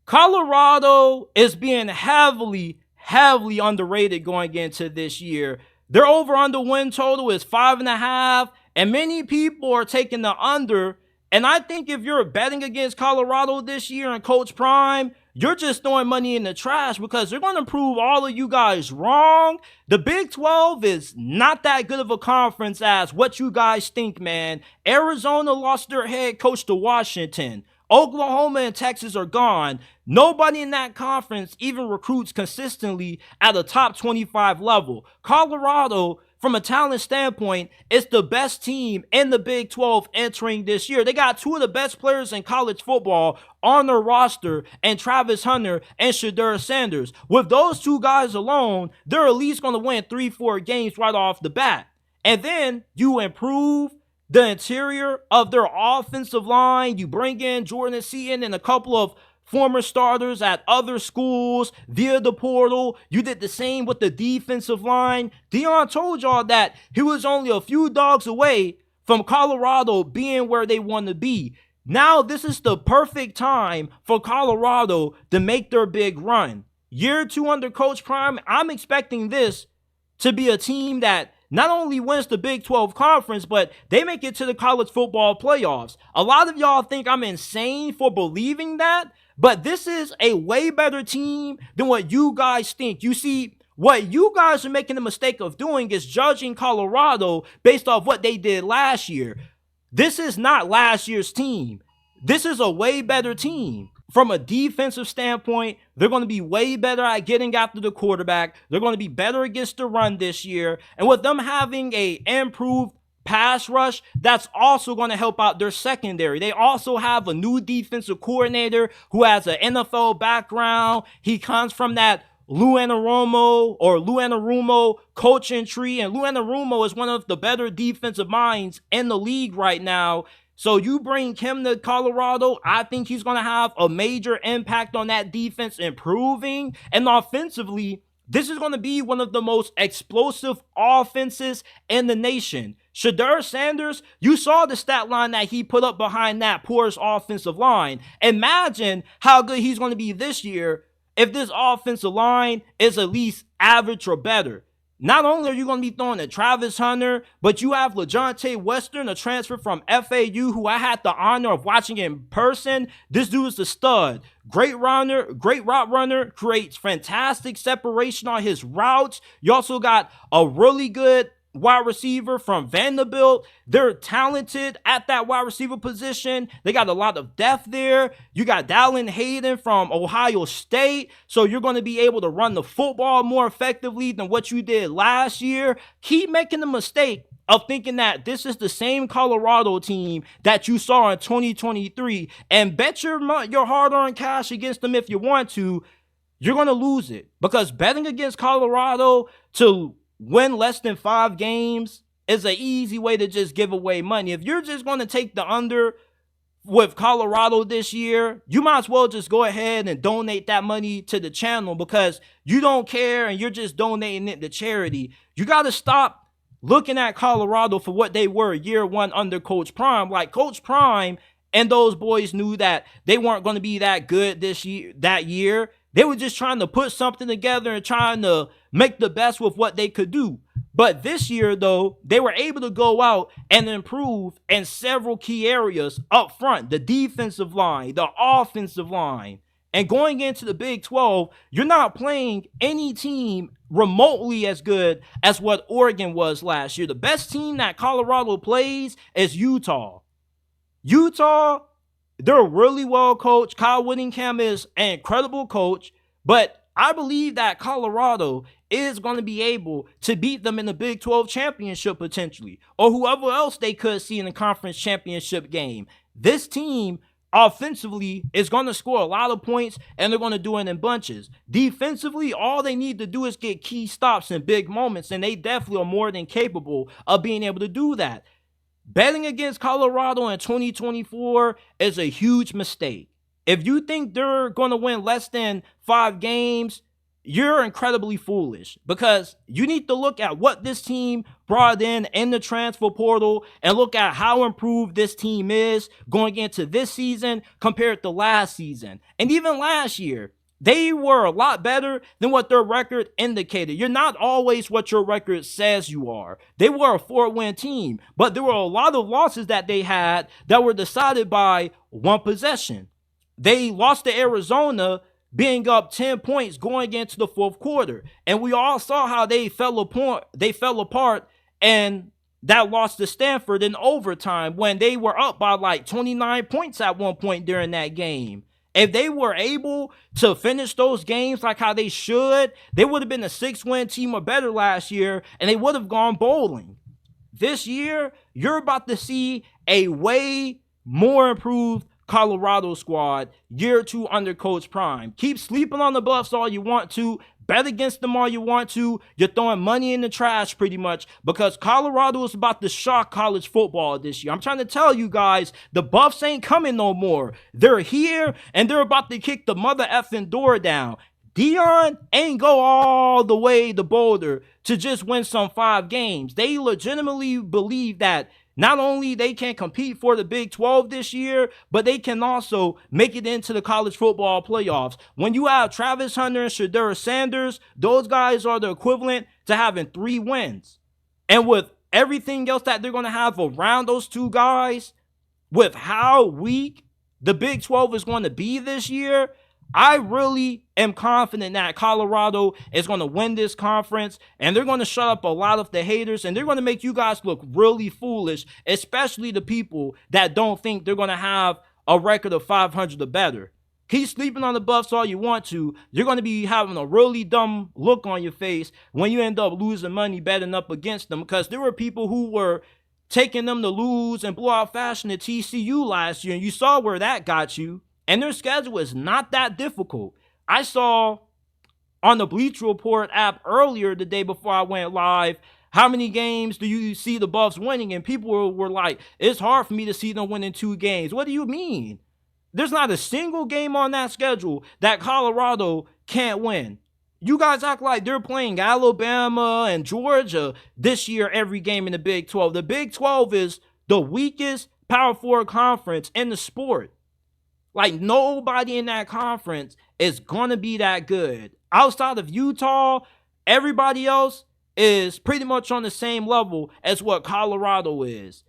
Colorado is being heavily underrated going into this year. Their over-under win total is 5.5, and many people are taking the under. And I think if you're betting against Colorado this year in Coach Prime, you're just throwing money in the trash because they're going to prove all of you guys wrong. The Big 12 is not that good of a conference as what you guys think, man. Arizona lost their head coach to Washington. Oklahoma and Texas are gone. Nobody in that conference even recruits consistently at a top 25 level. Colorado, from a talent standpoint, is the best team in the Big 12 entering this year. They got two of the best players in college football on their roster, and Travis Hunter and Deion Sanders. With those two guys alone, they're at least going to win 3-4 games right off the bat. And then you improve the interior of their offensive line. You bring in Jordan Seaton and a couple of former starters at other schools via the portal. You did the same with the defensive line. Deion told y'all that he was only a few dogs away from Colorado being where they want to be. Now this is the perfect time for Colorado to make their big run. Year 2 under Coach Prime, I'm expecting this to be a team that not only wins the Big 12 conference, but they make it to the college football playoffs. A lot of y'all think I'm insane for believing that, but this is a way better team than what you guys think. You see, what you guys are making the mistake of doing is judging Colorado based off what they did last year. This is not last year's team. This is a way better team. From a defensive standpoint, they're going to be way better at getting after the quarterback. They're going to be better against the run this year. And with them having a improved pass rush, that's also going to help out their secondary. They also have a new defensive coordinator who has an NFL background. He comes from that Lou Anarumo coaching tree. And Lou Anarumo is one of the better defensive minds in the league right now. So you bring him to Colorado, I think he's going to have a major impact on that defense improving. And offensively, this is going to be one of the most explosive offenses in the nation. Deion Sanders, you saw the stat line that he put up behind that porous offensive line. Imagine how good he's going to be this year if this offensive line is at least average or better. Not only are you going to be throwing at Travis Hunter, but you have LaJohntay Western, a transfer from FAU, who I had the honor of watching in person. This dude is a stud. Great route runner, creates fantastic separation on his routes. You also got a really good wide receiver from Vanderbilt. They're talented at that wide receiver position. They got a lot of depth there. You got Dallin Hayden from Ohio State. So you're going to be able to run the football more effectively than what you did last year. Keep making the mistake of thinking that this is the same Colorado team that you saw in 2023 and bet your hard-earned cash against them if you want to. You're going to lose it, because betting against Colorado to win less than 5 games is an easy way to just give away money. If you're just going to take the under with Colorado this year, you might as well just go ahead and donate that money to the channel, because you don't care and you're just donating it to charity. You got to stop looking at Colorado for what they were year 1 under Coach Prime. Like, Coach Prime and those boys knew that they weren't going to be that good that year. They were just trying to put something together and trying to make the best with what they could do. But this year, though, they were able to go out and improve in several key areas up front. The defensive line, the offensive line. And going into the Big 12, you're not playing any team remotely as good as what Oregon was last year. The best team that Colorado plays is Utah. Utah, they're really well coached. Kyle Whittingham is an incredible coach, but I believe that Colorado is going to be able to beat them in the Big 12 championship potentially, or whoever else they could see in the conference championship game. This team offensively is going to score a lot of points, and they're going to do it in bunches. Defensively, all they need to do is get key stops in big moments, and they definitely are more than capable of being able to do that. Betting against Colorado in 2024 is a huge mistake. If you think they're going to win less than 5 games, you're incredibly foolish, because you need to look at what this team brought in the transfer portal, and look at how improved this team is going into this season compared to last season. And even last year, they were a lot better than what their record indicated. You're not always what your record says you are. They were a 4-win team, but there were a lot of losses that they had that were decided by one possession. They lost to Arizona, being up 10 points going into the fourth quarter. And we all saw how they fell apart, and that lost to Stanford in overtime when they were up by like 29 points at one point during that game. If they were able to finish those games like how they should, they would have been a 6-win team or better last year, and they would have gone bowling. This year, you're about to see a way more improved Colorado squad, year 2 under Coach Prime. Keep sleeping on the Buffs all you want to. Bet against them all you want to. You're throwing money in the trash pretty much, because Colorado is about to shock college football this year. I'm trying to tell you guys, the Buffs ain't coming no more. They're here, and they're about to kick the mother effing door down. Deion ain't go all the way to Boulder to just win some 5 games. They legitimately believe that not only they can compete for the Big 12 this year, but they can also make it into the college football playoffs. When you have Travis Hunter and Deion Sanders, those guys are the equivalent to having 3 wins. And with everything else that they're going to have around those 2 guys, with how weak the Big 12 is going to be this year, I really am confident that Colorado is going to win this conference, and they're going to shut up a lot of the haters, and they're going to make you guys look really foolish, especially the people that don't think they're going to have a record of 500 or better. Keep sleeping on the Buffs all you want to. You're going to be having a really dumb look on your face when you end up losing money betting up against them, because there were people who were taking them to lose and blowout fashion at TCU last year, and you saw where that got you. And their schedule is not that difficult. I saw on the Bleacher Report app earlier the day before I went live, how many games do you see the Buffs winning? And people were like, it's hard for me to see them winning 2 games. What do you mean? There's not a single game on that schedule that Colorado can't win. You guys act like they're playing Alabama and Georgia this year every game in the Big 12. The Big 12 is the weakest Power 4 conference in the sport. Like, nobody in that conference is going to be that good. Outside of Utah, everybody else is pretty much on the same level as what Colorado is.